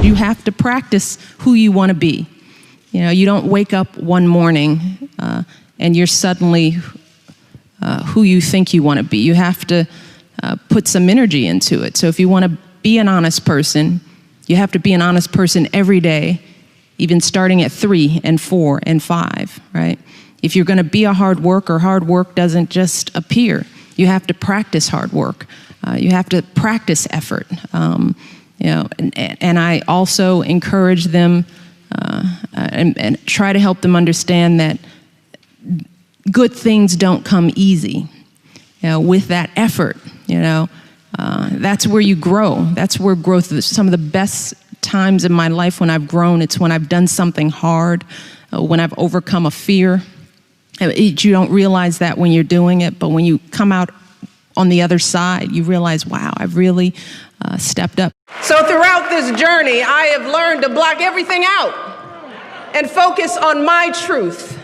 You have to practice who you want to be. You know, you don't wake up one morning and you're suddenly who you think you want to be. You have to put some energy into it. So if you want to be an honest person, you have to be an honest person every day, even starting at 3 and 4 and 5, right? If you're going to be a hard work doesn't just appear. You have to practice hard work. You have to practice effort. You know, and I also encourage them and try to help them understand that good things don't come easy. You know, with that effort, you know, that's where you grow. That's where growth is. Some of the best times in my life when I've grown, it's when I've done something hard, when I've overcome a fear. You don't realize that when you're doing it, but when you come out on the other side, you realize, wow, I've really stepped up. So throughout this journey, I have learned to block everything out and focus on my truth.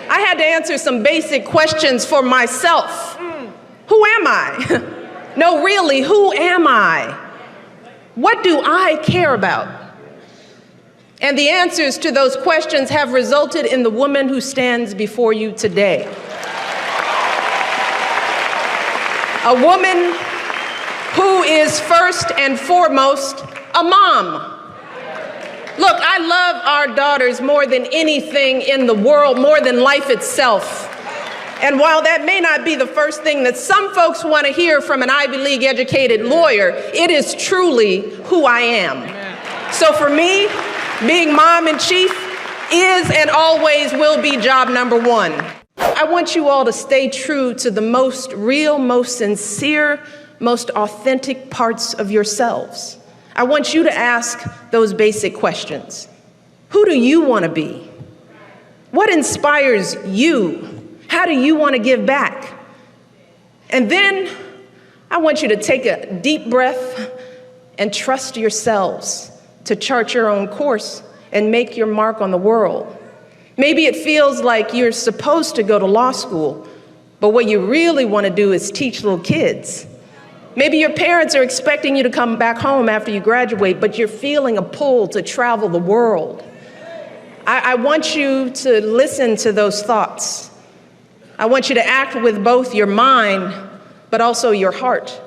I had to answer some basic questions for myself. Who am I? No, really, who am I? What do I care about? And the answers to those questions have resulted in the woman who stands before you today. A woman who is first and foremost a mom. Look, I love our daughters more than anything in the world, more than life itself. And while that may not be the first thing that some folks want to hear from an Ivy League educated lawyer, it is truly who I am. So for me, being mom in chief is and always will be job number one. I want you all to stay true to the most real, most sincere, most authentic parts of yourselves. I want you to ask those basic questions. Who do you want to be? What inspires you? How do you want to give back? And then I want you to take a deep breath and trust yourselves to chart your own course and make your mark on the world. Maybe it feels like you're supposed to go to law school, but what you really want to do is teach little kids. Maybe your parents are expecting you to come back home after you graduate, but you're feeling a pull to travel the world. I want you to listen to those thoughts. I want you to act with both your mind, but also your heart.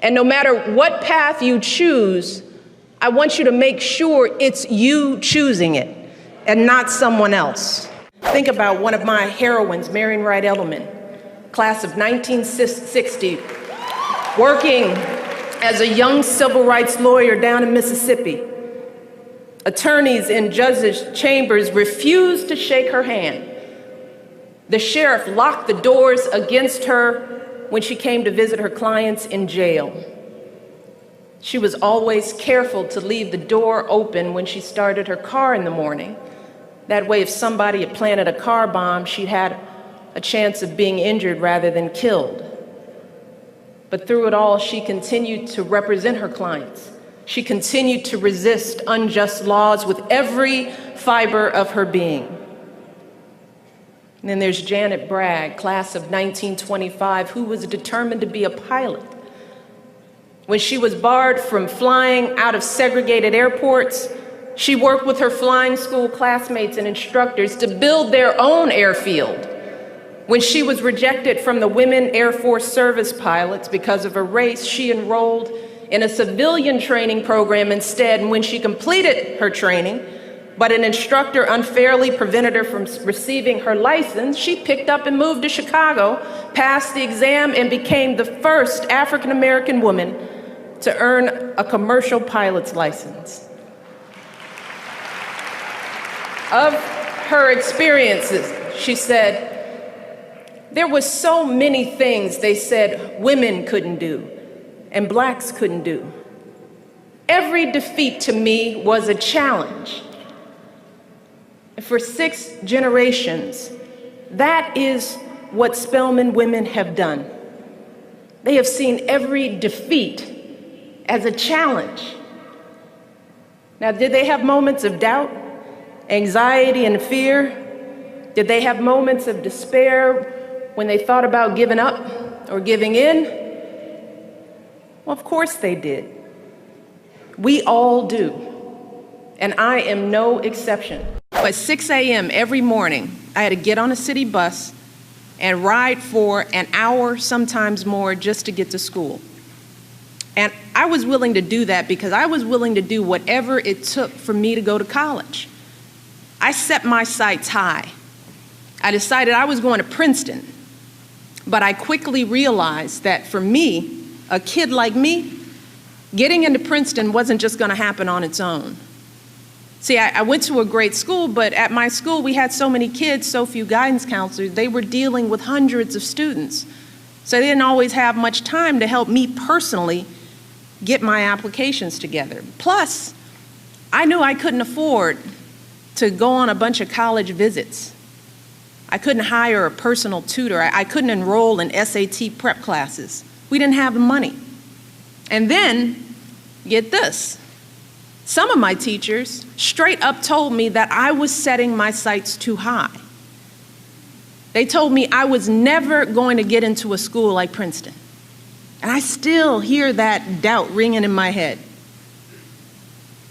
And no matter what path you choose, I want you to make sure it's you choosing it and not someone else. Think about one of my heroines, Marion Wright Edelman, class of 1960, working as a young civil rights lawyer down in Mississippi. Attorneys in judges' chambers refused to shake her hand. The sheriff locked the doors against her when she came to visit her clients in jail. She was always careful to leave the door open when she started her car in the morning. That way, if somebody had planted a car bomb, she'd had a chance of being injured rather than killed. But through it all, she continued to represent her clients. She continued to resist unjust laws with every fiber of her being. And then there's Janet Bragg, class of 1925, who was determined to be a pilot. When she was barred from flying out of segregated airports, she worked with her flying school classmates and instructors to build their own airfield. When she was rejected from the Women Air Force Service pilots because of her race, she enrolled in a civilian training program instead. And when she completed her training, but an instructor unfairly prevented her from receiving her license, she picked up and moved to Chicago, passed the exam, and became the first African-American woman to earn a commercial pilot's license. Of her experiences, she said, there were so many things they said women couldn't do and blacks couldn't do. Every defeat to me was a challenge. And for 6 generations, that is what Spelman women have done. They have seen every defeat as a challenge. Now, did they have moments of doubt, anxiety, and fear? Did they have moments of despair when they thought about giving up or giving in? Well, of course they did. We all do, and I am no exception. At 6 a.m. every morning, I had to get on a city bus and ride for an hour, sometimes more, just to get to school. And I was willing to do that because I was willing to do whatever it took for me to go to college. I set my sights high. I decided I was going to Princeton, but I quickly realized that for me, a kid like me, getting into Princeton wasn't just going to happen on its own. See, I went to a great school, but at my school we had so many kids, so few guidance counselors, they were dealing with hundreds of students. So they didn't always have much time to help me personally get my applications together. Plus, I knew I couldn't afford to go on a bunch of college visits. I couldn't hire a personal tutor. I couldn't enroll in SAT prep classes. We didn't have the money. And then, get this, some of my teachers straight up told me that I was setting my sights too high. They told me I was never going to get into a school like Princeton. And I still hear that doubt ringing in my head.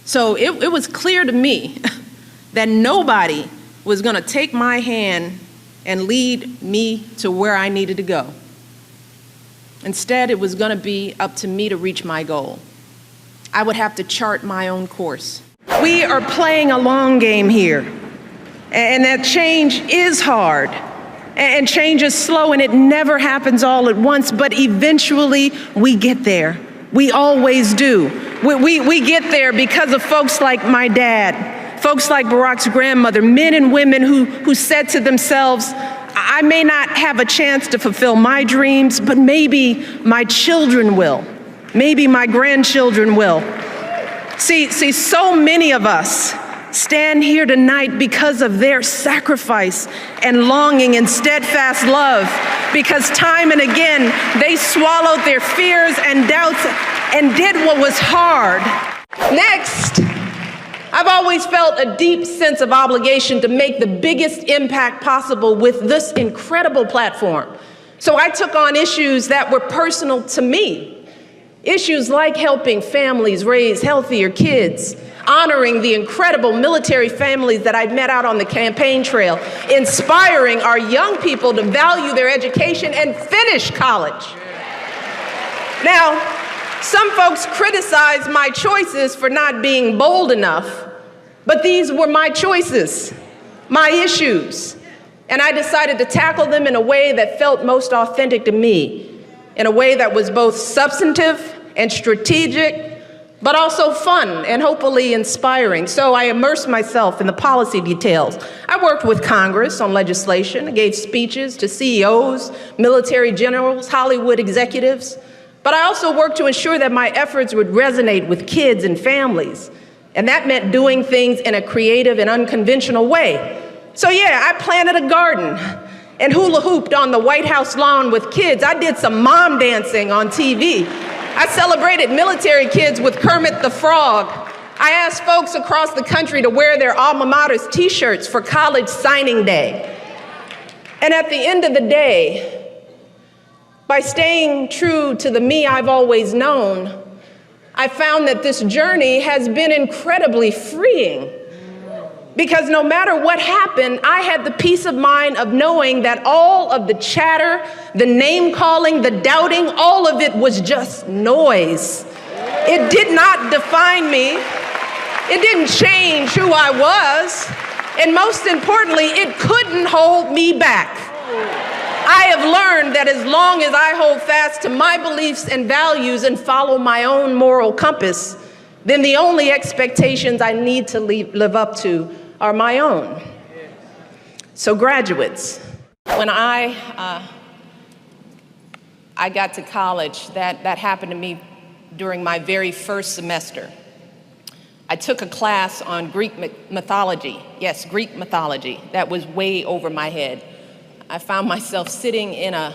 So it was clear to me that nobody was going to take my hand and lead me to where I needed to go. Instead, it was going to be up to me to reach my goal. I would have to chart my own course. We are playing a long game here, and that change is hard, and change is slow, and it never happens all at once, but eventually we get there. We always do. We get there because of folks like my dad, folks like Barack's grandmother, men and women who said to themselves, I may not have a chance to fulfill my dreams, but maybe my children will. Maybe my grandchildren will. See, so many of us stand here tonight because of their sacrifice and longing and steadfast love, because time and again, they swallowed their fears and doubts and did what was hard. Next, I've always felt a deep sense of obligation to make the biggest impact possible with this incredible platform. So I took on issues that were personal to me. Issues like helping families raise healthier kids, honoring the incredible military families that I've met out on the campaign trail, inspiring our young people to value their education and finish college. Now, some folks criticize my choices for not being bold enough, but these were my choices, my issues, and I decided to tackle them in a way that felt most authentic to me, in a way that was both substantive and strategic, but also fun and hopefully inspiring. So I immersed myself in the policy details. I worked with Congress on legislation. I gave speeches to CEOs, military generals, Hollywood executives. But I also worked to ensure that my efforts would resonate with kids and families. And that meant doing things in a creative and unconventional way. So yeah, I planted a garden and hula hooped on the White House lawn with kids. I did some mom dancing on TV. I celebrated military kids with Kermit the Frog. I asked folks across the country to wear their alma mater's t-shirts for college signing day. And at the end of the day, by staying true to the me I've always known, I found that this journey has been incredibly freeing. Because no matter what happened, I had the peace of mind of knowing that all of the chatter, the name calling, the doubting, all of it was just noise. It did not define me. It didn't change who I was. And most importantly, it couldn't hold me back. I have learned that as long as I hold fast to my beliefs and values and follow my own moral compass, then the only expectations I need to live up to are my own. So graduates, when I got to college, that happened to me during my very first semester. I took a class on Greek mythology. Yes, Greek mythology. That was way over my head. I found myself sitting in a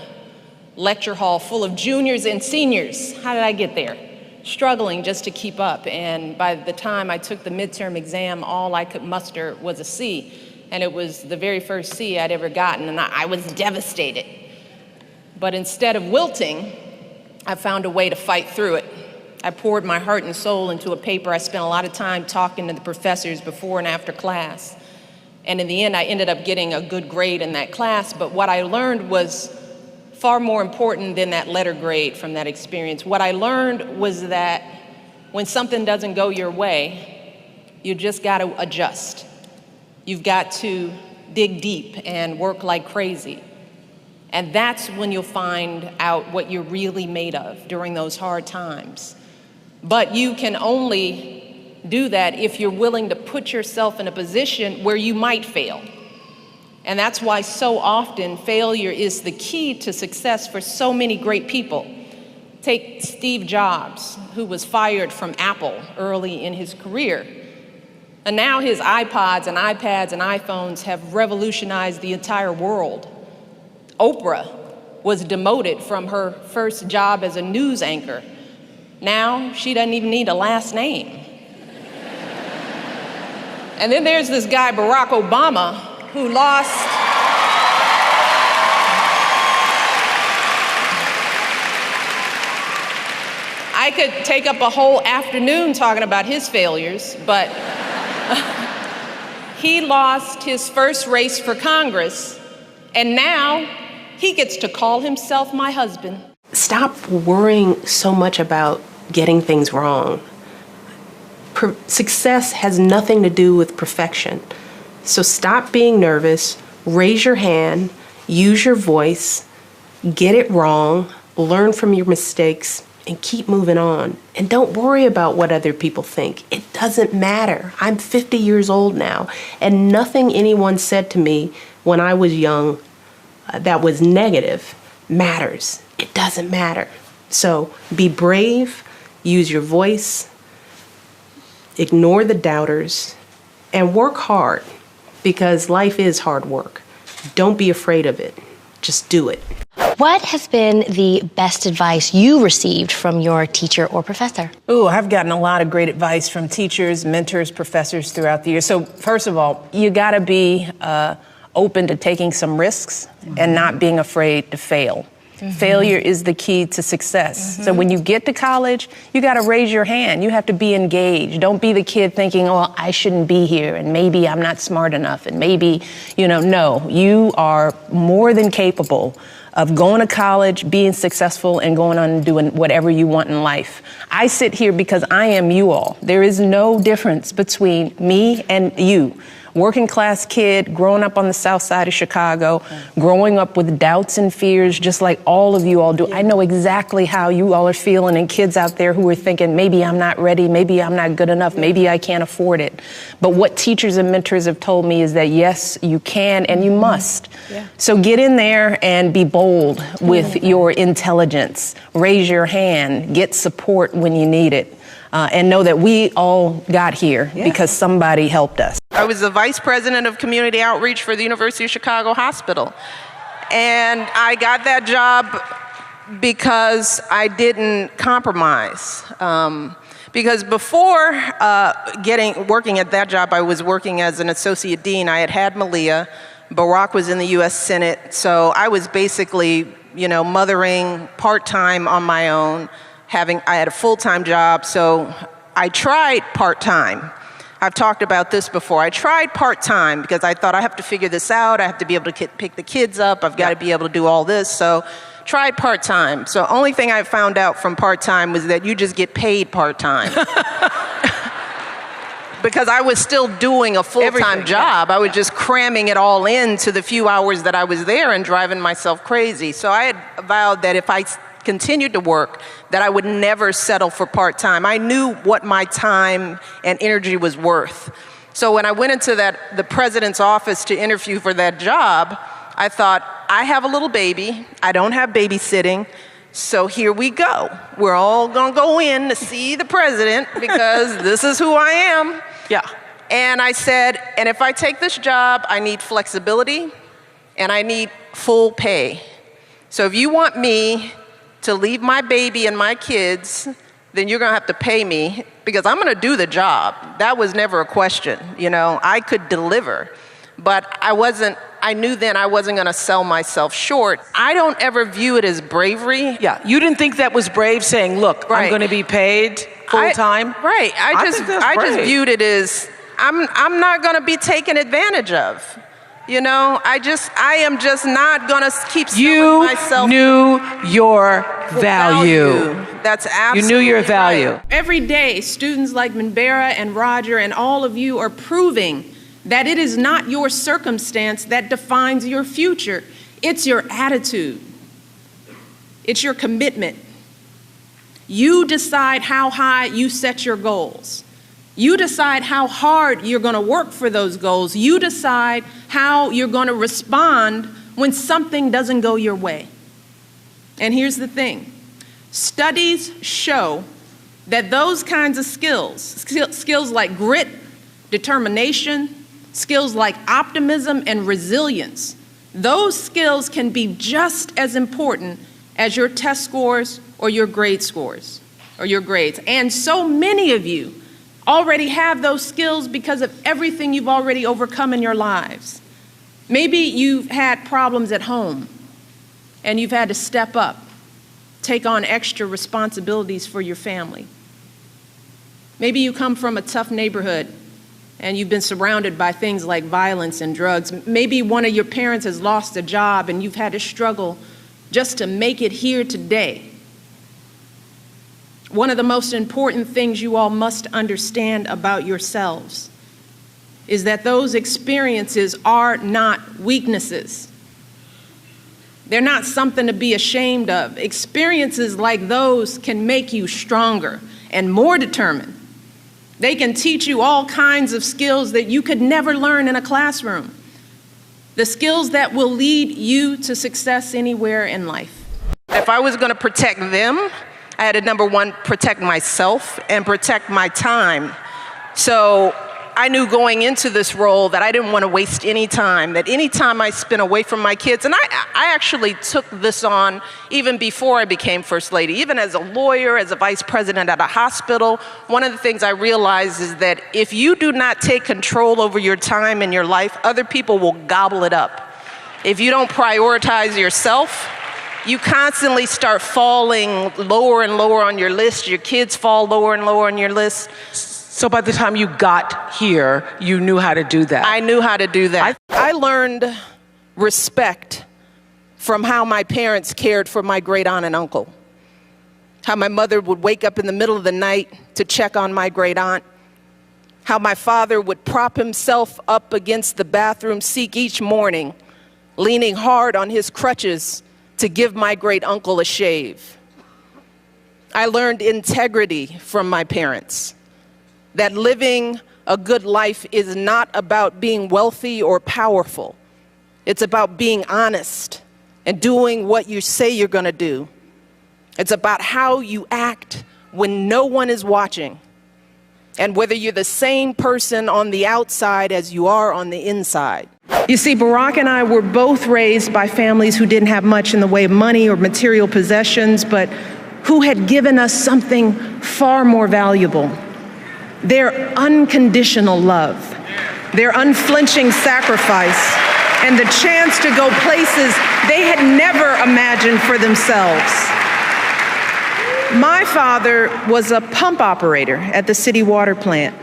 lecture hall full of juniors and seniors. How did I get there? Struggling just to keep up, and by the time I took the midterm exam, all I could muster was a C, and it was the very first C I'd ever gotten, and I was devastated. But instead of wilting, I found a way to fight through it. I poured my heart and soul into a paper. I spent a lot of time talking to the professors before and after class. And in the end, I ended up getting a good grade in that class. But what I learned was far more important than that letter grade from that experience. What I learned was that when something doesn't go your way, you just got to adjust. You've got to dig deep and work like crazy. And that's when you'll find out what you're really made of during those hard times. But you can only do that if you're willing to put yourself in a position where you might fail. And that's why so often failure is the key to success for so many great people. Take Steve Jobs, who was fired from Apple early in his career. And now his iPods and iPads and iPhones have revolutionized the entire world. Oprah was demoted from her first job as a news anchor. Now she doesn't even need a last name. And then there's this guy, Barack Obama, who lost I could take up a whole afternoon talking about his failures, but he lost his first race for Congress, and now he gets to call himself my husband. Stop worrying so much about getting things wrong. Success has nothing to do with perfection. So stop being nervous, raise your hand, use your voice, get it wrong, learn from your mistakes, and keep moving on. And don't worry about what other people think. It doesn't matter. I'm 50 years old now, and nothing anyone said to me when I was young that was negative matters. It doesn't matter. So be brave, use your voice, ignore the doubters, and work hard, because life is hard work. Don't be afraid of it. Just do it. What has been the best advice you received from your teacher or professor? Ooh, I've gotten a lot of great advice from teachers, mentors, professors throughout the years. So first of all, you gotta be open to taking some risks and not being afraid to fail. Failure is the key to success. So when you get to college, you got to raise your hand. You have to be engaged. Don't be the kid thinking, oh, I shouldn't be here, and maybe I'm not smart enough, and maybe, no. You are more than capable of going to college, being successful, and going on and doing whatever you want in life. I sit here because I am you all. There is no difference between me and you. Working class kid, growing up on the south side of Chicago, growing up with doubts and fears, just like all of you all do. I know exactly how you all are feeling, and kids out there who are thinking, maybe I'm not ready, maybe I'm not good enough, maybe I can't afford it. But what teachers and mentors have told me is that yes, you can and you must. So get in there and be bold with your intelligence. Raise your hand, get support when you need it. And know that we all got here because somebody helped us. I was the vice president of community outreach for the University of Chicago Hospital. And I got that job because I didn't compromise. Because before working at that job, I was working as an associate dean. I had Malia. Barack was in the US Senate. So I was basically, mothering part-time on my own. I had a full-time job, so I tried part-time. I've talked about this before. I tried part-time because I thought I have to figure this out. I have to be able to pick the kids up. I've got to be able to do all this. So tried part-time. So only thing I found out from part-time was that you just get paid part-time. Because I was still doing a full-time job. I was just cramming it all into the few hours that I was there and driving myself crazy. So I had vowed that if I continued to work, that I would never settle for part-time. I knew what my time and energy was worth. So when I went into the president's office to interview for that job, I thought, I have a little baby, I don't have babysitting, so here we go. We're all gonna go in to see the president because this is who I am. And I said, and if I take this job, I need flexibility and I need full pay. So if you want me to leave my baby and my kids, then you're gonna have to pay me because I'm gonna do the job. That was never a question, I could deliver. but I knew then I wasn't gonna sell myself short. I don't ever view it as bravery. Yeah, you didn't think that was brave saying, look, Right. I'm gonna be paid full time? Right, I think that's just brave. viewed it as, I'm not gonna be taken advantage of. You know, I am just not gonna keep selling myself. You knew your value. That's absolutely You knew your value. right. Every day, students like Minbera and Roger and all of you are proving that it is not your circumstance that defines your future. It's your attitude. It's your commitment. You decide how high you set your goals. You decide how hard you're going to work for those goals. You decide how you're going to respond when something doesn't go your way. And here's the thing. Studies show that those kinds of skills like grit, determination, skills like optimism and resilience, those skills can be just as important as your test scores or your grade scores or your grades. And so many of you already have those skills because of everything you've already overcome in your lives. Maybe you've had problems at home and you've had to step up, take on extra responsibilities for your family. Maybe you come from a tough neighborhood and you've been surrounded by things like violence and drugs. Maybe one of your parents has lost a job and you've had to struggle just to make it here today. One of the most important things you all must understand about yourselves is that those experiences are not weaknesses. They're not something to be ashamed of. Experiences like those can make you stronger and more determined. They can teach you all kinds of skills that you could never learn in a classroom. The skills that will lead you to success anywhere in life. If I was gonna protect them, I had to, number one, protect myself and protect my time. So I knew going into this role that I didn't want to waste any time, that any time I spent away from my kids, and I actually took this on even before I became First Lady, even as a lawyer, as a vice president at a hospital. One of the things I realized is that if you do not take control over your time and your life, other people will gobble it up. If you don't prioritize yourself, you constantly start falling lower and lower on your list. Your kids fall lower and lower on your list. So by the time you got here, you knew how to do that. I knew how to do that. I learned respect from how my parents cared for my great aunt and uncle. How my mother would wake up in the middle of the night to check on my great aunt. How my father would prop himself up against the bathroom sink each morning, leaning hard on his crutches to give my great uncle a shave. I learned integrity from my parents, that living a good life is not about being wealthy or powerful. It's about being honest and doing what you say you're gonna do. It's about how you act when no one is watching, and whether you're the same person on the outside as you are on the inside. You see, Barack and I were both raised by families who didn't have much in the way of money or material possessions, but who had given us something far more valuable: their unconditional love, their unflinching sacrifice, and the chance to go places they had never imagined for themselves. My father was a pump operator at the city water plant,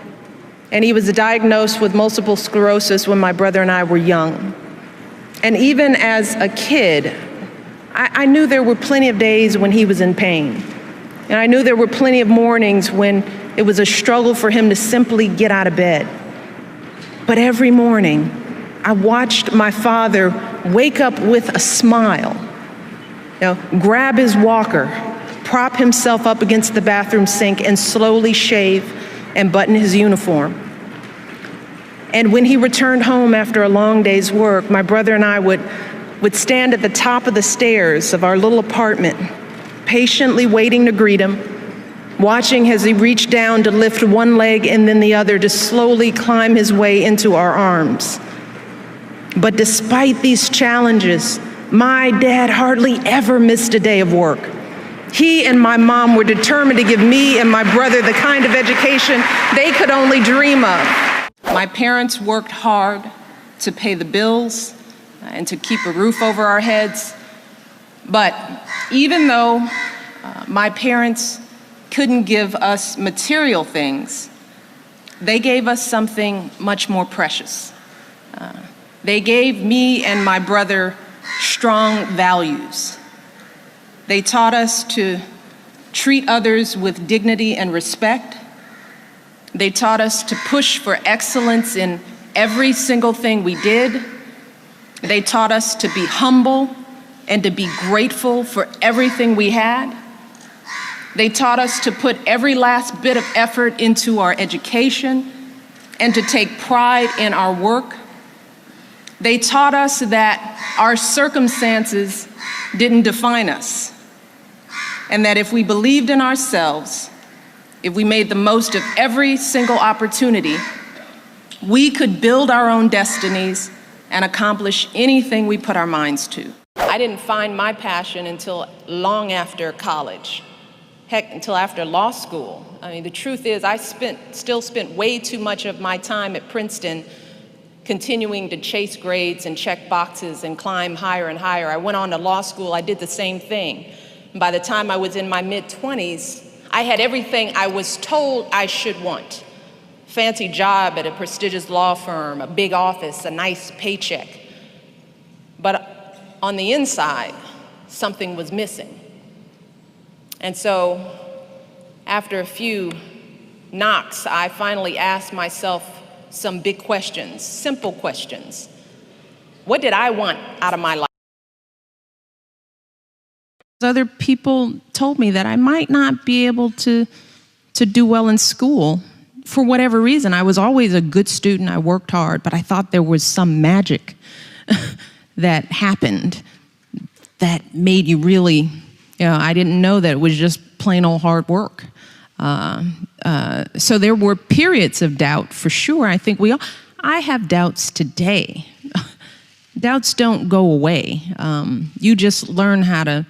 and he was diagnosed with multiple sclerosis when my brother and I were young. And even as a kid, I knew there were plenty of days when he was in pain. And I knew there were plenty of mornings when it was a struggle for him to simply get out of bed. But every morning, I watched my father wake up with a smile, grab his walker, prop himself up against the bathroom sink, and slowly shave and button his uniform. And when he returned home after a long day's work, my brother and I would stand at the top of the stairs of our little apartment, patiently waiting to greet him, watching as he reached down to lift one leg and then the other to slowly climb his way into our arms. But despite these challenges, my dad hardly ever missed a day of work. He and my mom were determined to give me and my brother the kind of education they could only dream of. My parents worked hard to pay the bills and to keep a roof over our heads. But even though my parents couldn't give us material things, they gave us something much more precious. They gave me and my brother strong values. They taught us to treat others with dignity and respect. They taught us to push for excellence in every single thing we did. They taught us to be humble and to be grateful for everything we had. They taught us to put every last bit of effort into our education and to take pride in our work. They taught us that our circumstances didn't define us, and that if we believed in ourselves, if we made the most of every single opportunity, we could build our own destinies and accomplish anything we put our minds to. I didn't find my passion until long after college. Heck, until after law school. I mean, the truth is I still spent way too much of my time at Princeton continuing to chase grades and check boxes and climb higher and higher. I went on to law school, I did the same thing. And by the time I was in my mid-20s, I had everything I was told I should want. Fancy job at a prestigious law firm, a big office, a nice paycheck. But on the inside, something was missing. And so, after a few knocks, I finally asked myself some big questions, simple questions. What did I want out of my life? Other people told me that I might not be able to do well in school for whatever reason. I was always a good student, I worked hard, but I thought there was some magic that happened that made you really, I didn't know that it was just plain old hard work. So there were periods of doubt for sure. I think I have doubts today. Doubts don't go away. You just learn how to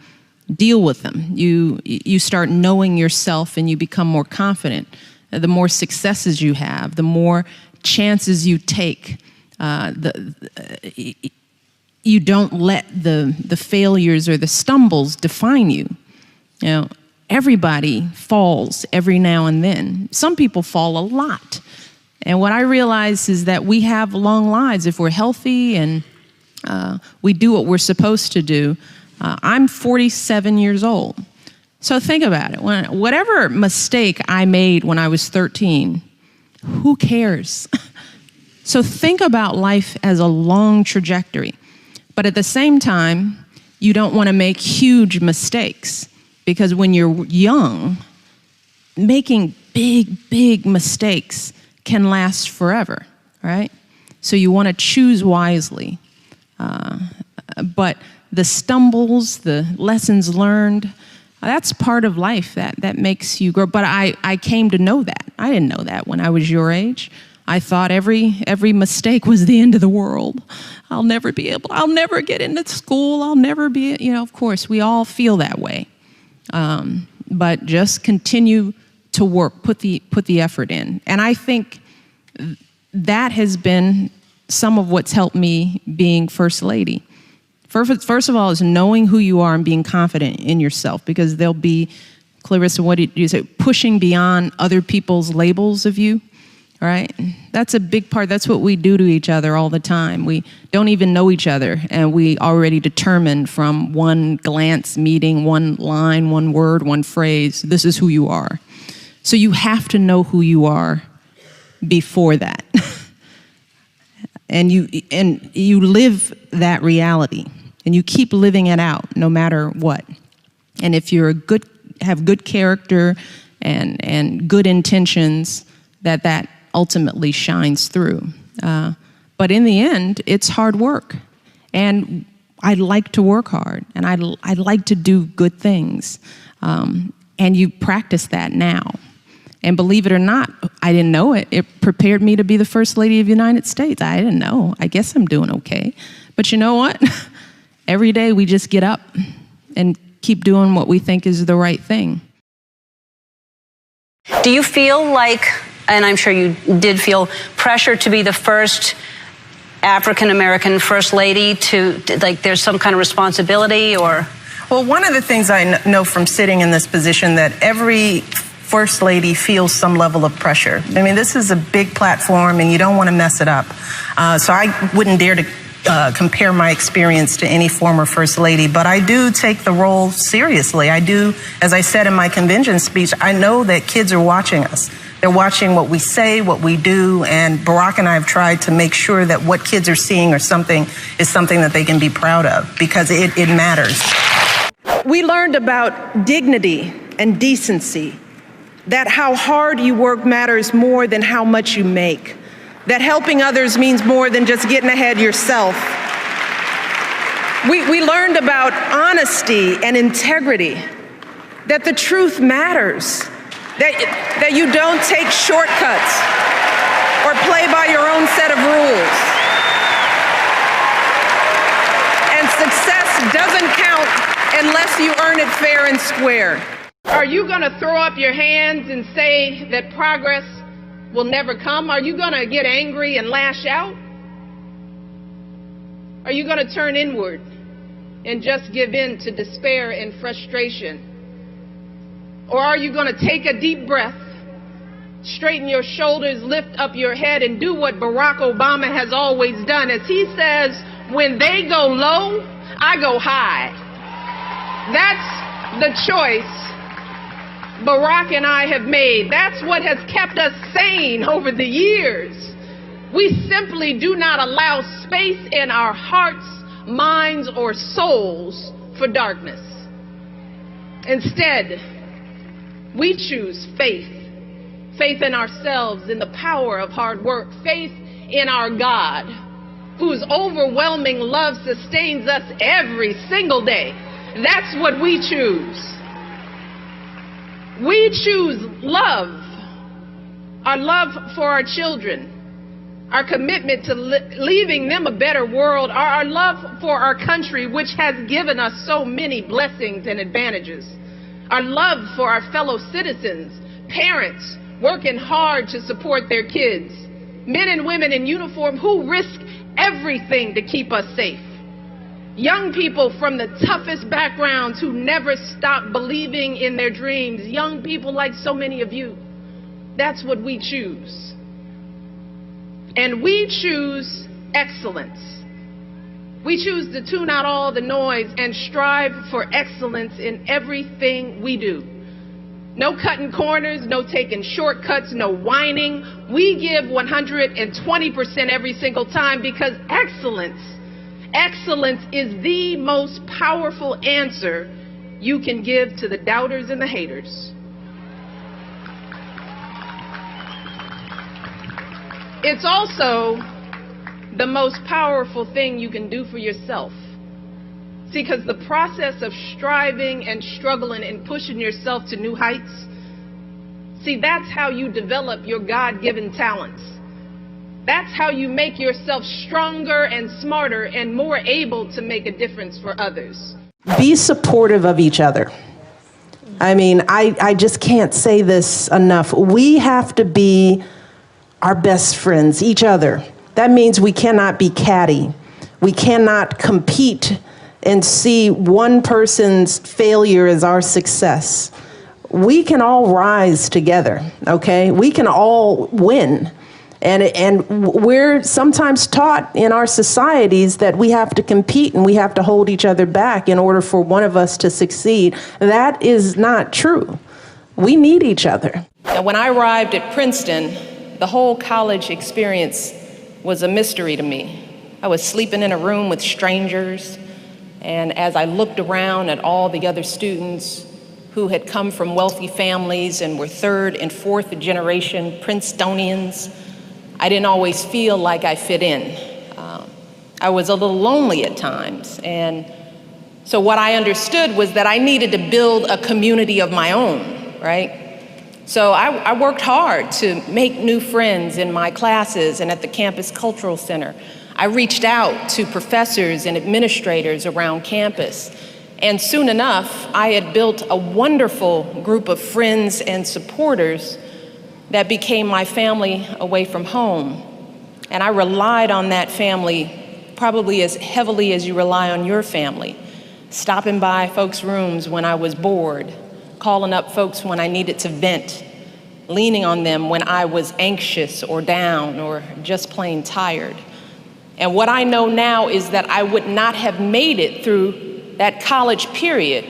deal with them. You start knowing yourself and you become more confident. The more successes you have, the more chances you take. You don't let the failures or the stumbles define you. Everybody falls every now and then. Some people fall a lot. And what I realize is that we have long lives if we're healthy and we do what we're supposed to do. I'm 47 years old. So think about it. Whatever mistake I made when I was 13, who cares? So think about life as a long trajectory. But at the same time, you don't want to make huge mistakes. Because when you're young, making big mistakes can last forever, right? So you want to choose wisely. But the stumbles, the lessons learned, that's part of life that makes you grow. But I came to know that. I didn't know that when I was your age. I thought every mistake was the end of the world. I'll never get into school. I'll never be, of course, we all feel that way. But just continue to work, put the effort in. And I think that has been some of what's helped me being First Lady. First of all is knowing who you are and being confident in yourself, because there'll be, Clarissa, what did you say, pushing beyond other people's labels of you, right? That's a big part. That's what we do to each other all the time. We don't even know each other, and we already determine from one glance, meeting, one line, one word, one phrase, this is who you are. So you have to know who you are before that. And you live that reality, and you keep living it out no matter what. And if you're have good character and good intentions, that ultimately shines through. But in the end, it's hard work. And I like to work hard, and I like to do good things. And you practice that now. And believe it or not, I didn't know it. It prepared me to be the First Lady of the United States. I didn't know. I guess I'm doing okay. But you know what? Every day we just get up and keep doing what we think is the right thing. Do you feel like, and I'm sure you did feel pressure to be the first African-American First Lady to, like, there's some kind of responsibility, or? Well, one of the things I know from sitting in this position, that every First Lady feels some level of pressure. I mean, this is a big platform and you don't want to mess it up. So I wouldn't dare to compare my experience to any former First Lady, but I do take the role seriously. I do, as I said in my convention speech, I know that kids are watching us. They're watching what we say, what we do, and Barack and I have tried to make sure that what kids are seeing is something that they can be proud of, because it matters. We learned about dignity and decency, that how hard you work matters more than how much you make, that helping others means more than just getting ahead yourself. We learned about honesty and integrity, that the truth matters, that you don't take shortcuts or play by your own set of rules. And success doesn't count unless you earn it fair and square. Are you going to throw up your hands and say that progress will never come? Are you going to get angry and lash out? Are you going to turn inward and just give in to despair and frustration? Or are you going to take a deep breath, straighten your shoulders, lift up your head, and do what Barack Obama has always done? As he says, when they go low, I go high. That's the choice Barack and I have made. That's what has kept us sane over the years. We simply do not allow space in our hearts, minds, or souls for darkness. Instead, we choose faith. Faith in ourselves, in the power of hard work. Faith in our God, whose overwhelming love sustains us every single day. That's what we choose. We choose love, our love for our children, our commitment to leaving them a better world, our love for our country, which has given us so many blessings and advantages, our love for our fellow citizens, parents working hard to support their kids, men and women in uniform who risk everything to keep us safe. Young people from the toughest backgrounds who never stop believing in their dreams. Young people like so many of you. That's what we choose. And we choose excellence. We choose to tune out all the noise and strive for excellence in everything we do. No cutting corners, no taking shortcuts, no whining. We give 120% every single time, because excellence is the most powerful answer you can give to the doubters and the haters. It's also the most powerful thing you can do for yourself. See, because the process of striving and struggling and pushing yourself to new heights, see, that's how you develop your God-given talents. That's how you make yourself stronger and smarter and more able to make a difference for others. Be supportive of each other. I mean, I just can't say this enough. We have to be our best friends, each other. That means we cannot be catty. We cannot compete and see one person's failure as our success. We can all rise together, okay? We can all win. And we're sometimes taught in our societies that we have to compete and we have to hold each other back in order for one of us to succeed. That is not true. We need each other. And when I arrived at Princeton, the whole college experience was a mystery to me. I was sleeping in a room with strangers, and as I looked around at all the other students who had come from wealthy families and were third and fourth generation Princetonians, I didn't always feel like I fit in. I was a little lonely at times. And so what I understood was that I needed to build a community of my own, right? So I worked hard to make new friends in my classes and at the campus cultural center. I reached out to professors and administrators around campus. And soon enough, I had built a wonderful group of friends and supporters that became my family away from home. And I relied on that family probably as heavily as you rely on your family. Stopping by folks' rooms when I was bored, calling up folks when I needed to vent, leaning on them when I was anxious or down or just plain tired. And what I know now is that I would not have made it through that college period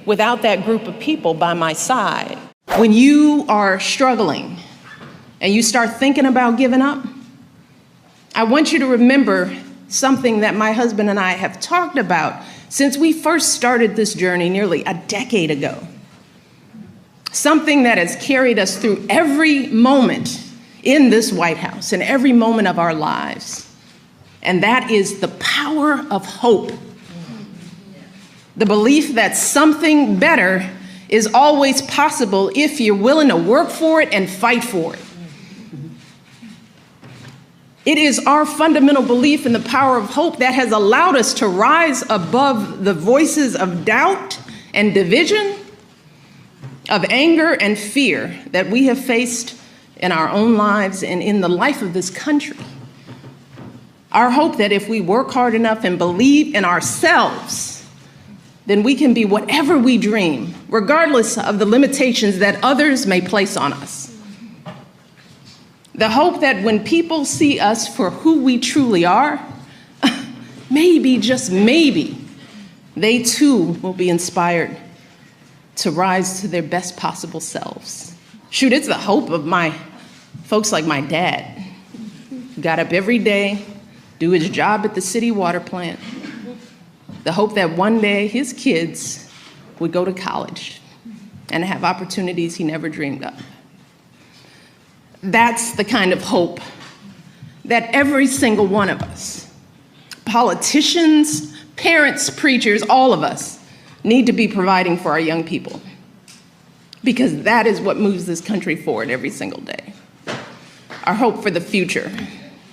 without that group of people by my side. When you are struggling and you start thinking about giving up, I want you to remember something that my husband and I have talked about since we first started this journey nearly a decade ago. Something that has carried us through every moment in this White House and every moment of our lives. And that is the power of hope. The belief that something better is always possible if you're willing to work for it and fight for it. It is our fundamental belief in the power of hope that has allowed us to rise above the voices of doubt and division, of anger and fear that we have faced in our own lives and in the life of this country. Our hope that if we work hard enough and believe in ourselves, then we can be whatever we dream, regardless of the limitations that others may place on us. The hope that when people see us for who we truly are, maybe, just maybe, they too will be inspired to rise to their best possible selves. Shoot, it's the hope of my folks like my dad, who got up every day, do his job at the city water plant. The hope that one day his kids would go to college and have opportunities he never dreamed of. That's the kind of hope that every single one of us, politicians, parents, preachers, all of us, need to be providing for our young people. Because that is what moves this country forward every single day. Our hope for the future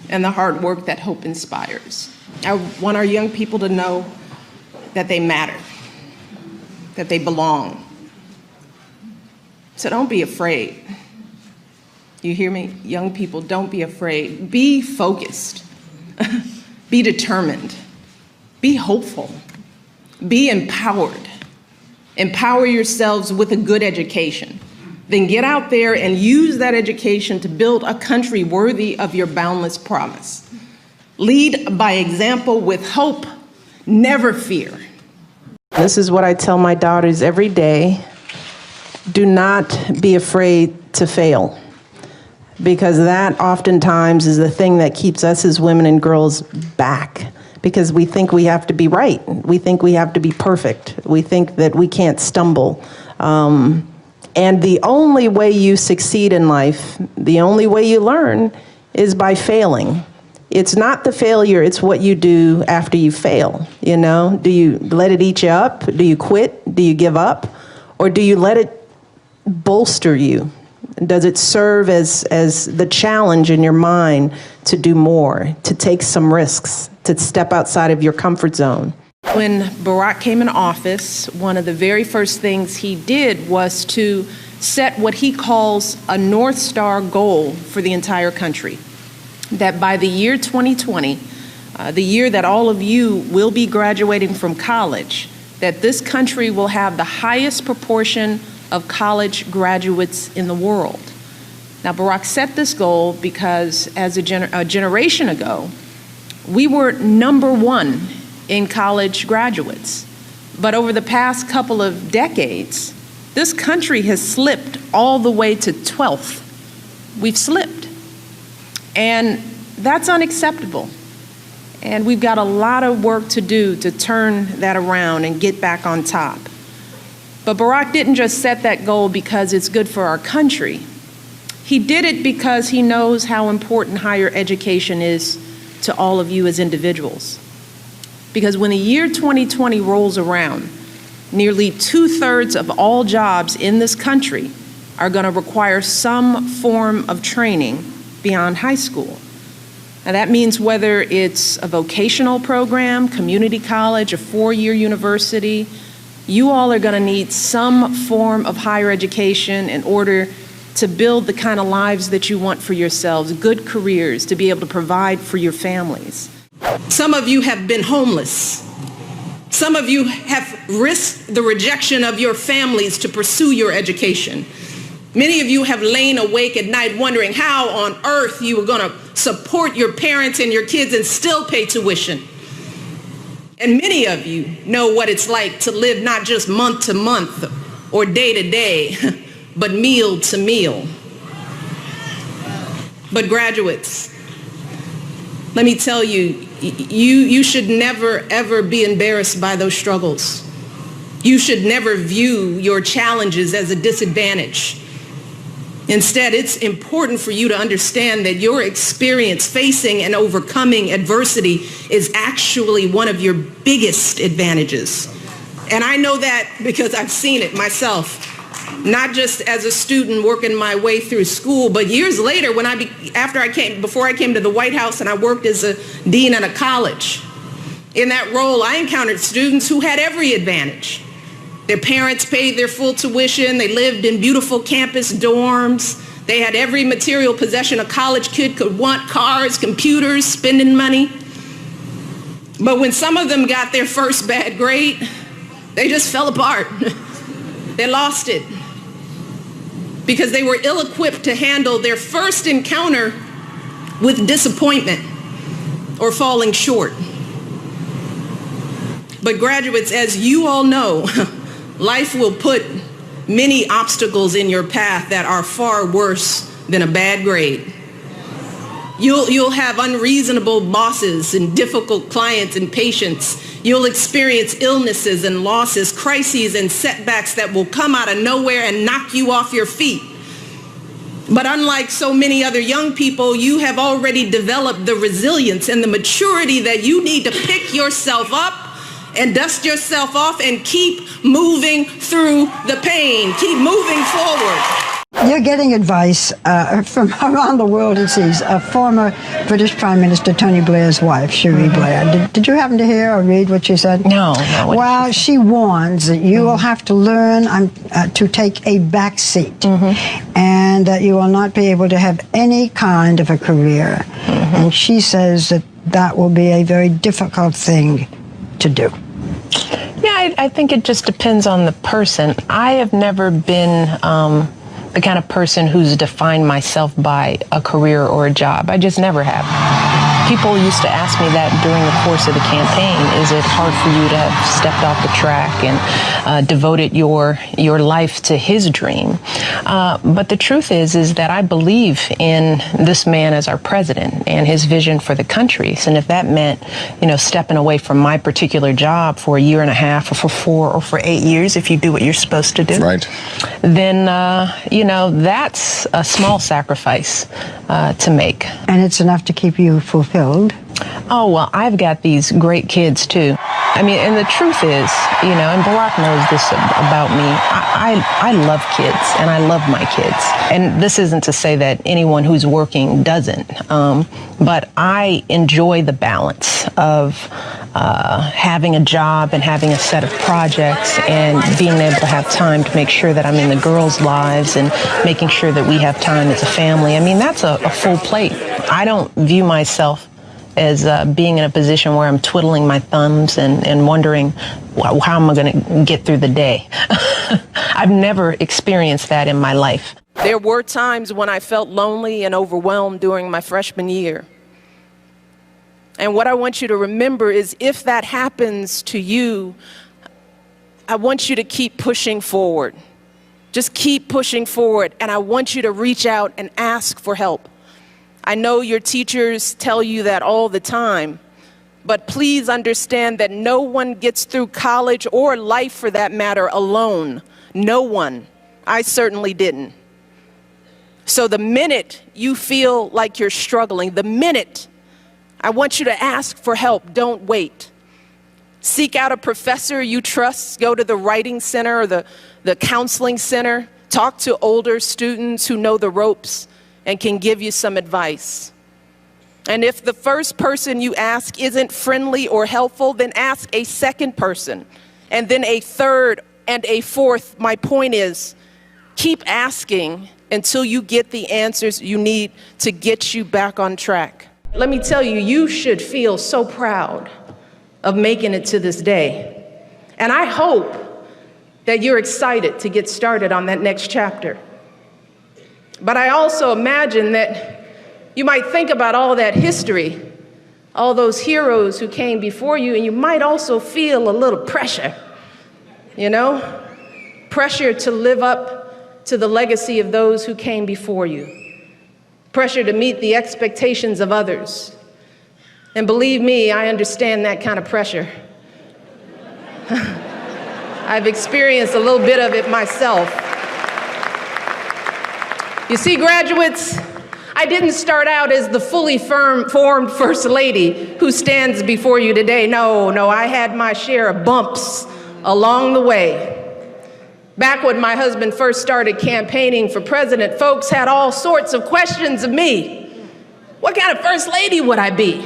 and the hard work that hope inspires. I want our young people to know that they matter, that they belong. So don't be afraid. You hear me? Young people, don't be afraid. Be focused. Be determined. Be hopeful. Be empowered. Empower yourselves with a good education. Then get out there and use that education to build a country worthy of your boundless promise. Lead by example with hope, never fear. This is what I tell my daughters every day. Do not be afraid to fail, because that oftentimes is the thing that keeps us as women and girls back, because we think we have to be right. We think we have to be perfect. We think that we can't stumble. And the only way you succeed in life, the only way you learn, is by failing. It's not the failure, it's what you do after you fail, you know? Do you let it eat you up? Do you quit? Do you give up? Or do you let it bolster you? Does it serve as the challenge in your mind to do more, to take some risks, to step outside of your comfort zone? When Barack came in office, one of the very first things he did was to set what he calls a North Star goal for the entire country. That by the year 2020, the year that all of you will be graduating from college, that this country will have the highest proportion of college graduates in the world. Now, Barack set this goal because as a generation ago, we were #1 in college graduates. But over the past couple of decades, this country has slipped all the way to 12th. We've slipped. And that's unacceptable. And we've got a lot of work to do to turn that around and get back on top. But Barack didn't just set that goal because it's good for our country. He did it because he knows how important higher education is to all of you as individuals. Because when the year 2020 rolls around, nearly 2/3 of all jobs in this country are going to require some form of training beyond high school. Now that means whether it's a vocational program, community college, a 4-year university, you all are going to need some form of higher education in order to build the kind of lives that you want for yourselves, good careers, to be able to provide for your families. Some of you have been homeless. Some of you have risked the rejection of your families to pursue your education. Many of you have lain awake at night wondering how on earth you were going to support your parents and your kids and still pay tuition. And many of you know what it's like to live not just month to month or day to day, but meal to meal. But graduates, let me tell you, you should never, ever be embarrassed by those struggles. You should never view your challenges as a disadvantage. Instead, it's important for you to understand that your experience facing and overcoming adversity is actually one of your biggest advantages. And I know that because I've seen it myself, not just as a student working my way through school, but years later before I came to the White House and I worked as a dean at a college. In that role, I encountered students who had every advantage. Their parents paid their full tuition. They lived in beautiful campus dorms. They had every material possession a college kid could want: cars, computers, spending money. But when some of them got their first bad grade, they just fell apart. They lost it because they were ill-equipped to handle their first encounter with disappointment or falling short. But graduates, as you all know, life will put many obstacles in your path that are far worse than a bad grade. You'll have unreasonable bosses and difficult clients and patients. You'll experience illnesses and losses, crises and setbacks that will come out of nowhere and knock you off your feet. But unlike so many other young people, you have already developed the resilience and the maturity that you need to pick yourself up and dust yourself off and keep moving through the pain. Keep moving forward. You're getting advice from around the world, it seems. Former British Prime Minister Tony Blair's wife, Cherie Blair. Did you happen to hear or read what she said? No. Well, she warns that you will have to learn to take a back seat, and that you will not be able to have any kind of a career. And she says that that will be a very difficult thing to do. Yeah, I think it just depends on the person. I have never been the kind of person who's defined myself by a career or a job. I just never have. People used to ask me that during the course of the campaign. Is it hard for you to have stepped off the track and devoted your life to his dream? But the truth is that I believe in this man as our president and his vision for the country. And if that meant, stepping away from my particular job for a year and a half or for 4 or for 8 years, if you do what you're supposed to do, right, then, that's a small sacrifice to make. And it's enough to keep you fulfilled. Oh, well, I've got these great kids, too. And the truth is, and Barack knows this about me, I love kids, and I love my kids. And this isn't to say that anyone who's working doesn't, but I enjoy the balance of having a job and having a set of projects and being able to have time to make sure that I'm in the girls' lives and making sure that we have time as a family. That's a full plate. I don't view myself as being in a position where I'm twiddling my thumbs and wondering, how am I going to get through the day? I've never experienced that in my life. There were times when I felt lonely and overwhelmed during my freshman year. And what I want you to remember is if that happens to you, I want you to keep pushing forward. Just keep pushing forward. And I want you to reach out and ask for help. I know your teachers tell you that all the time, but please understand that no one gets through college or life for that matter alone. No one. I certainly didn't. So the minute you feel like you're struggling, the minute, I want you to ask for help. Don't wait. Seek out a professor you trust. Go to the writing center or the counseling center. Talk to older students who know the ropes and can give you some advice. And if the first person you ask isn't friendly or helpful, then ask a second person, and then a third and a fourth. My point is, keep asking until you get the answers you need to get you back on track. Let me tell you, you should feel so proud of making it to this day. And I hope that you're excited to get started on that next chapter. But I also imagine that you might think about all that history, all those heroes who came before you, and you might also feel a little pressure, you know? Pressure to live up to the legacy of those who came before you. Pressure to meet the expectations of others. And believe me, I understand that kind of pressure. I've experienced a little bit of it myself. You see, graduates, I didn't start out as the fully formed First Lady who stands before you today. No, I had my share of bumps along the way. Back when my husband first started campaigning for president, folks had all sorts of questions of me. What kind of First Lady would I be?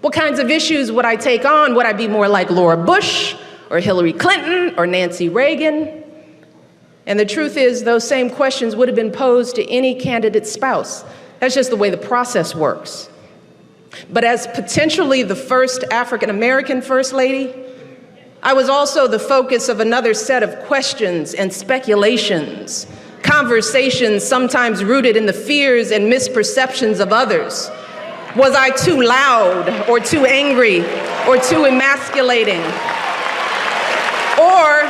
What kinds of issues would I take on? Would I be more like Laura Bush or Hillary Clinton or Nancy Reagan? And the truth is, those same questions would have been posed to any candidate's spouse. That's just the way the process works. But as potentially the first African-American First Lady, I was also the focus of another set of questions and speculations, conversations sometimes rooted in the fears and misperceptions of others. Was I too loud or too angry or too emasculating? Or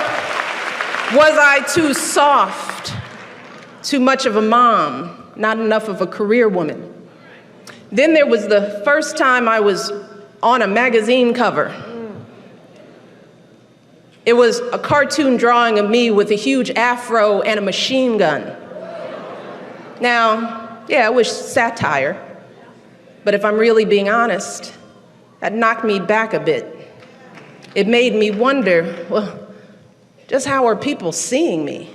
was I too soft, too much of a mom, not enough of a career woman? Then there was the first time I was on a magazine cover. It was a cartoon drawing of me with a huge afro and a machine gun. Now, yeah, it was satire, but if I'm really being honest, that knocked me back a bit. It made me wonder, well, just how are people seeing me?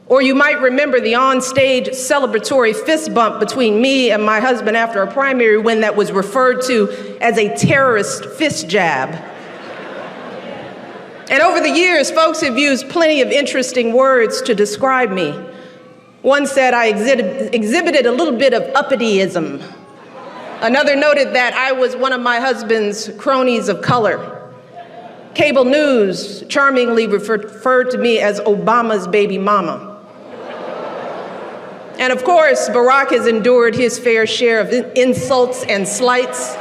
Or you might remember the on-stage celebratory fist bump between me and my husband after a primary win that was referred to as a terrorist fist jab. And over the years, folks have used plenty of interesting words to describe me. One said I exhibited a little bit of uppity-ism. Another noted that I was one of my husband's cronies of color. Cable news charmingly referred to me as Obama's baby mama. And of course, Barack has endured his fair share of insults and slights.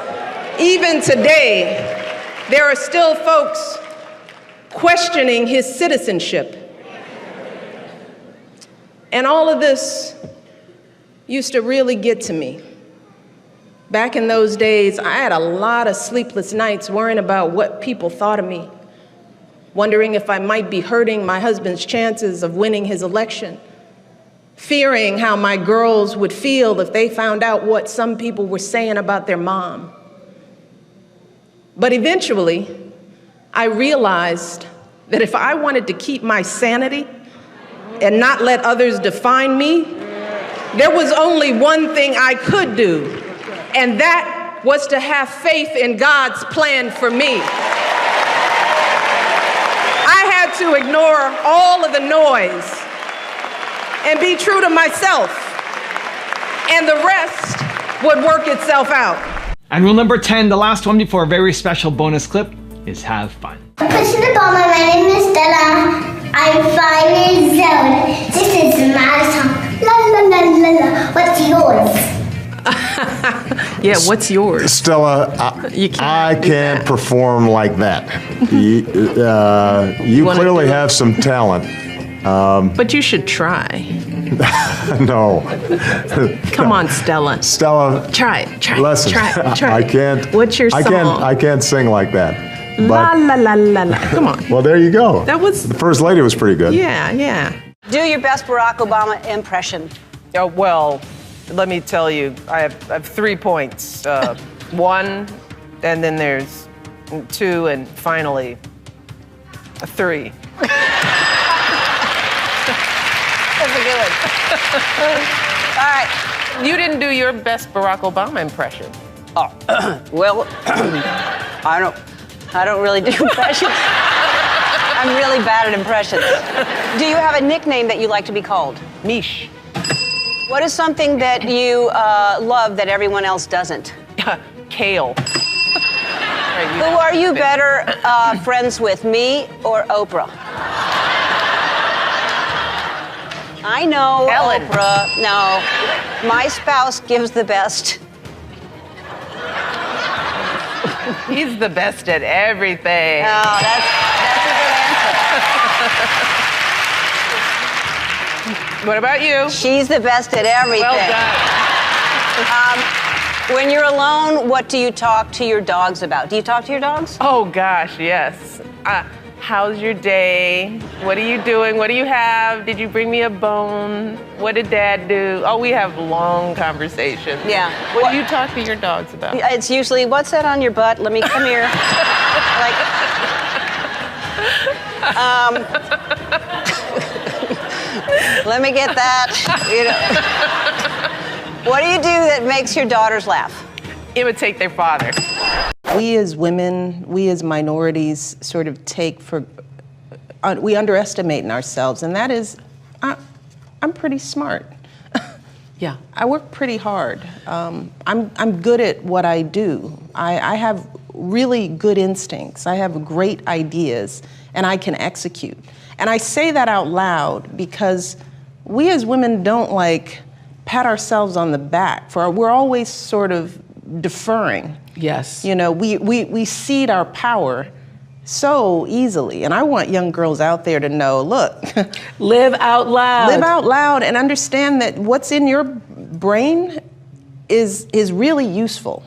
Even today, there are still folks questioning his citizenship. And all of this used to really get to me. Back in those days, I had a lot of sleepless nights worrying about what people thought of me, wondering if I might be hurting my husband's chances of winning his election, fearing how my girls would feel if they found out what some people were saying about their mom. But eventually, I realized that if I wanted to keep my sanity and not let others define me, there was only one thing I could do, and that was to have faith in God's plan for me. I had to ignore all of the noise and be true to myself, and the rest would work itself out. And rule number 10, the last one before a very special bonus clip, is have fun. President Obama, my name is Stella. I'm 5 years old. This is my song. La la la la la. What's yours? Yeah, what's yours? Stella, I can't perform like that. You clearly have some talent. But you should try. No. Come on, Stella. Stella. Try. Listen, try. I can't. What's your song? I can't sing like that. La la la la la. Come on. Well, there you go. That was. The First Lady was pretty good. Yeah. Do your best Barack Obama impression. Oh, well, let me tell you, I have 3 points. 1, and then there's 2, and finally, 3. That's a good one. All right. You didn't do your best Barack Obama impression. Oh, well, I don't really do impressions. I I'm really bad at impressions. Do you have a nickname that you like to be called? Mish. What is something that you love that everyone else doesn't? Kale. Who are you better friends with, me or Oprah? I know, Ellen. Oprah. No, my spouse gives the best. He's the best at everything. No, that's a good answer. What about you? She's the best at everything. Well done. When you're alone, what do you talk to your dogs about? Do you talk to your dogs? Oh gosh, yes. How's your day? What are you doing? What do you have? Did you bring me a bone? What did Dad do? Oh, we have long conversations. Yeah. What do you talk to your dogs about? It's usually, what's that on your butt? Let me come here. Let me get that. What do you do that makes your daughters laugh? Imitate their father. We as women, we as minorities sort of we underestimate in ourselves, and that is, I'm pretty smart. Yeah. I work pretty hard. I'm good at what I do. I have really good instincts. I have great ideas, and I can execute. And I say that out loud because we as women don't pat ourselves on the back we're always sort of deferring. Yes. You know, we cede our power so easily. And I want young girls out there to know, look. Live out loud. Live out loud and understand that what's in your brain is really useful.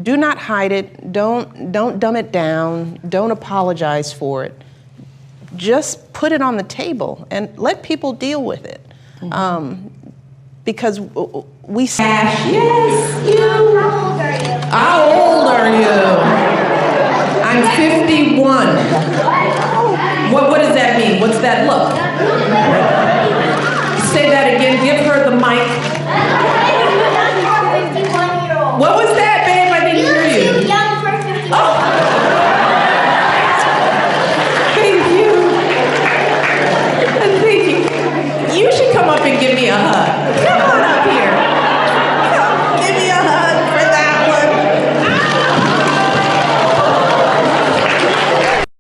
Do not hide it. Don't dumb it down. Don't apologize for it. Just put it on the table and let people deal with it. Mm-hmm. Because we say, Yes, you. How old are you? I'm 51. What does that mean? What's that look? Say that again. Give her the mic. What was that, babe? I didn't hear you. Young for 51. Oh. Thank you. Thank you. You should come up and give me a hug. Come on up here. Come, give me a hug for that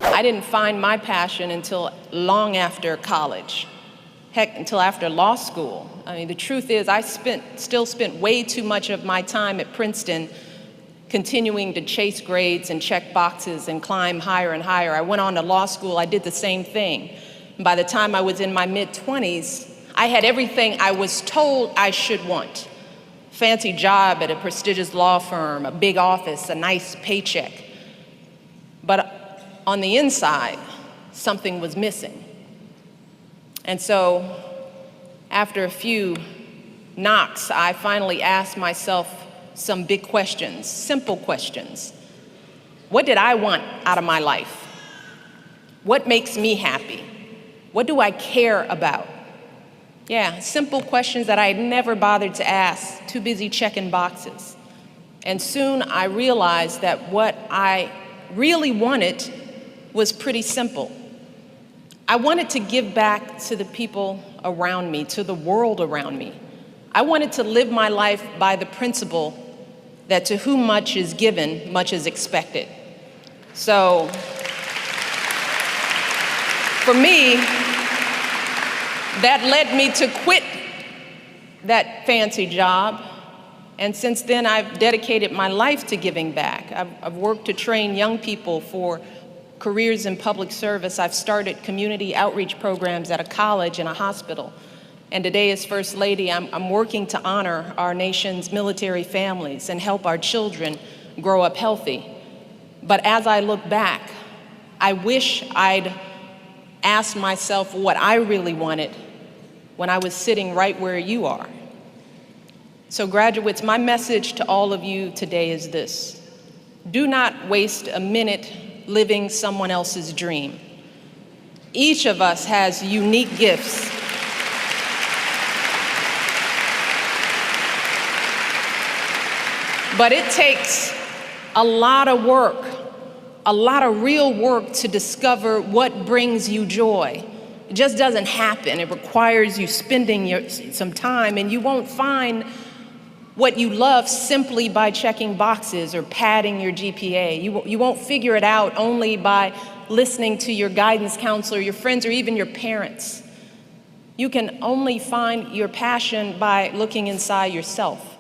one. I didn't find my passion until long after college. Heck, until after law school. I mean, the truth is I still spent way too much of my time at Princeton continuing to chase grades and check boxes and climb higher and higher. I went on to law school, I did the same thing. And by the time I was in my mid-20s, I had everything I was told I should want. Fancy job at a prestigious law firm, a big office, a nice paycheck. But on the inside, something was missing. And so, after a few knocks, I finally asked myself some big questions, simple questions. What did I want out of my life? What makes me happy? What do I care about? Yeah, simple questions that I had never bothered to ask, too busy checking boxes. And soon I realized that what I really wanted was pretty simple. I wanted to give back to the people around me, to the world around me. I wanted to live my life by the principle that to whom much is given, much is expected. So, for me, that led me to quit that fancy job. And since then, I've dedicated my life to giving back. I've worked to train young people for careers in public service. I've started community outreach programs at a college and a hospital. And today, as First Lady, I'm working to honor our nation's military families and help our children grow up healthy. But as I look back, I wish I'd asked myself what I really wanted when I was sitting right where you are. So graduates, my message to all of you today is this: do not waste a minute living someone else's dream. Each of us has unique gifts. But it takes a lot of work a lot of real work to discover what brings you joy. It just doesn't happen. It requires you spending some time, and you won't find what you love simply by checking boxes or padding your GPA. You won't figure it out only by listening to your guidance counselor, your friends, or even your parents. You can only find your passion by looking inside yourself.